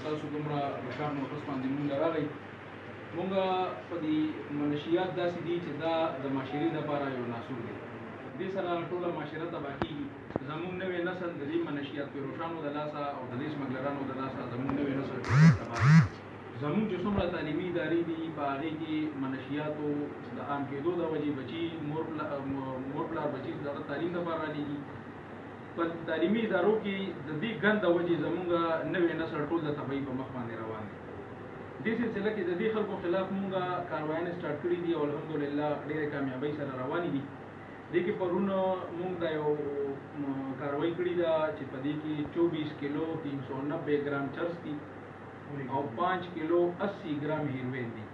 تاسو دومره د کار نوټس باندې مونږ راغی. مونږ په دې منشیات داسې دي چې دا د معاشرې لپاره یو ناسور دی. دې سره ټوله معاشره تباه کېږي. زموږ نوی نسل د دې منشیات پیروشانو د لاسه او د دې سمګلرانو د لاسه زموږ نوی نسل تباه دی. زموږ چې څومره تعلیمي ادارې دي په هغې کې منشیاتو د عام کېدو د وجې بچي مور پلار بچي دغه تعلیم لپاره رالېږي. په تعلیمي ادارو کې د دې ګند د وجې زموږ نوی نسل ټول د تباهۍ په مخ باندې روان دی. دې سلسله کې د دې خلکو خلاف مونږ کاروایانې سټارټ کړي دي او الحمدلله ډېرې کامیابۍ سره روانې دي. دې کې پرون مونږ دا یو کاروایی کړې ده چې په دې کې 24 کیلو 390 ګرام چرس دي او 5 کیلو 80 ګرام هیروین دي.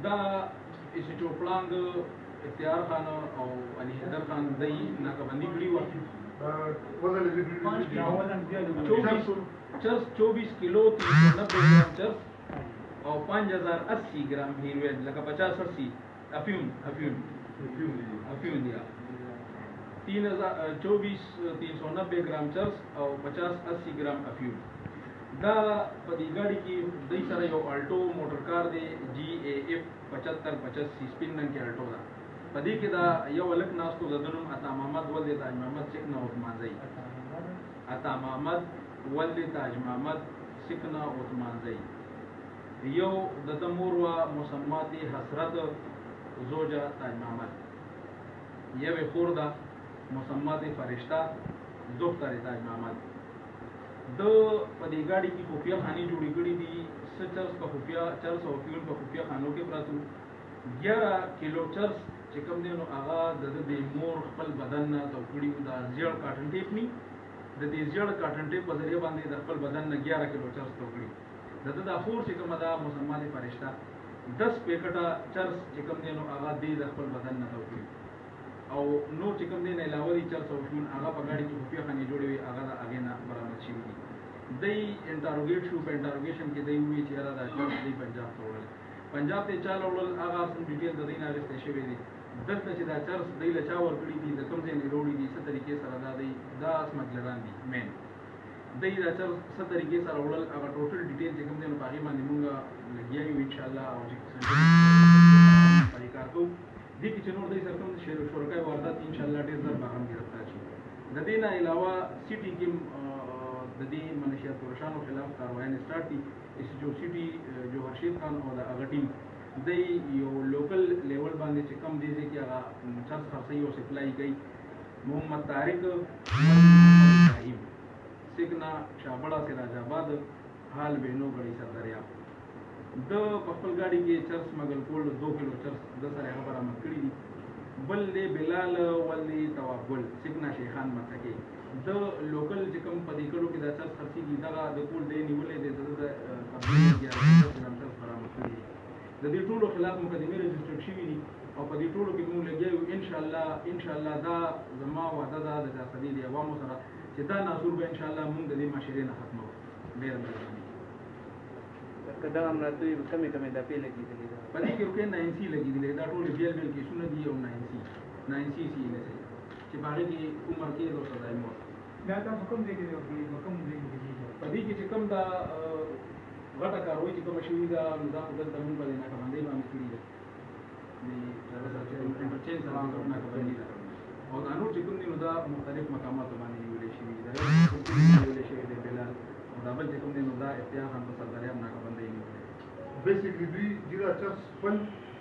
دا ایسټو پلانګ اختیار خان او علي حیدر خان دای ناکبندي کړي وه. چرس 24 کیلو 390 ګرام چرس او 5080 ګرام هیروین لکه 50-80 افیون دیا 24-390 ګرام چرس او 50-80 ګرام افیون. دا په دې ګاډي کې دای سره یو الټو موټر کار دی GAF 7585 سپین رنګ کې الټو ده. په دې کې دا یو هلک ناستو د ده نوم عطا محمد ولد تاج محمد سکنه عثمانزی. عطا محمد ولد تاج محمد سکنه عثمانزی. یو د ده مور وه مسمات حسرت زوجه تاج محمد. یوې خور ده مسمات فرشته دختر تاج محمد. د په دې ګاډي کې خفیه خانې جوړې کړي دي. څه چرس په خفیه چرس او فیول په خفیه خانو کې پراته 11 کیلو چرس چې کوم دی نو هغه د د مور خپل بدن نه تو کړي دا زیړ کاټن ټیپ ني د دې زیړ کاټن ټیپ په ذریعہ باندې د خپل بدن نه 11 کیلو چرس تو کړي. د د خور چې کومه دا مسمات فرشته 10 پیکټه چرس چې کوم دی نو هغه د خپل بدن نه تو کړي او نو چې کوم دی نه علاوه دي چرس او فیول هغه په ګاډي کې خفیه خانې جوړې وي هغه د هغې نه برآمد شوي دي. دی انټاروګیټ شو. په انټاروګیشن کې دی ووایي چې یاره دا چرس دی پنجاب ته وړل. پنجاب ته چا وړل هغه سم ډیټیل د دی نه اخیستی شوی دی. دلته چې دا چرس دی له چا ورکړي دي د کوم ځای نه راوړي دي څه طریقې سره دا سمګلران دي مین دی دا چرس څه طریقې سره وړل هغه ټوټل ډیټیل چې کوم دی نو په هغې باندې مونږ لګیا یو انشاءالله او چې کار کوو. دې کې چې نور دی سره کوم شرکای واردات انشاءالله ډېر زر به هم ګرفتار شي. د دې نه علاوه سیټي کې د دې منشیات پروشانو خلاف کاروایانې سټارټ دي. جو سیټي جوهر شیخ خان او د هغه ټیم دی یو لوکل لیول باندې چې کم دی کې هغه چرس خرڅوي او سپلای کوي. محمد طارق ابراهیم سګنا شابړه سراج آباد حال بینو غړي سرداریا د خپل ګاډي کې چرس مګل کول 2 کیلو چرس د سره هغه برآمد کړي دي. بل دی بلال ولي توابل سګنا شیخان مکه د لوکل چې کوم په دې کړو کې د چرس خرڅيږي دغه د کول دی نیولې د قبضې چرس برآمد کړي دي. د دې ټولو خلاف مقدمې رجسټر شوي دي او په دې ټولو کې موږ لګیا یو انشاءالله دا زما وعده ده د جاسدي د عوامو سره چې دا ناسور به انشاءالله موږ د دې معاشرې نه ختموو. ډېره مهرباني. که دغه امراتوي کمې دفعې لګېدلې ده په دې کې روکې 9C لګېدلې دا ټولې بیل کیسونه دي او 9C چې په هغې کې عمر کېد او سزای موت. دا تاسو کوم ځای کې دی کوم ځای کې دی په دې کې چې کوم دا غټه کاروي چې کومه شوې ده نو دا خو دلته مونږ باندې ناکبندۍ باندې کړي ده. د هغه سره چې انټرچینج سره ناکبندي ده او دا نور چې کوم دي نو دا مختلف مقاماتو باندې نیولې شوي دي. دا نیولې شوی دی بلال او دا بل چې کوم دی نو دا اختیار خان په سرداري هم ناکبندۍ نیولې. بیسیکلی دوی دا چرس خپل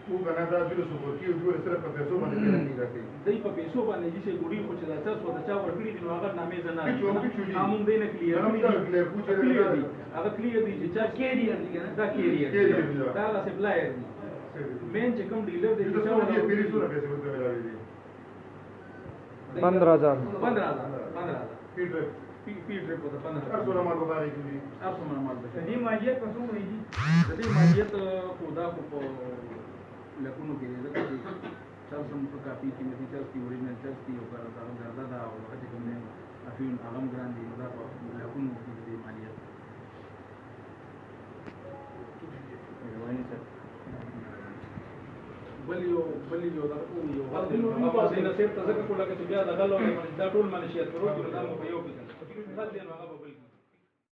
وګڼه دا بل څه ورکي او دوی سره په پیسو باندې پیرنګ راکړي. دوی په پیسو باندې چې ګوډي خو چې دا چرس ورته چا ورکړي دي نو هغه نامې زه نه همون دی نه کلیر هغه کلیر دی چې چا کیریئر دی کنه دا کیریئر دا هغه سپلایر دی مین چې کوم ډیلر دی چې چا ورته پیری سره پیسې ورته ملاوي دي 15,000 فی ډریپ په 15,000 ارسو مال مبارک دي. ارسو مال د دې مالیت په څومره دی؟ د دې مالیت خو دا خو په لکونو کې دی ځکه چې چرس هم په کافي قیمتي چرس دي اوریجنل چرس دي او هغه ګرده ده او هغه چې کوم دی افیون هغه هم ګران دي نو دا په لکونو کې دی مالیت. بل یو دغه یو هغه نه سیب ته ځکه کوله چې بیا د غلو دا ټول منشیات پروت دا مو په یو کې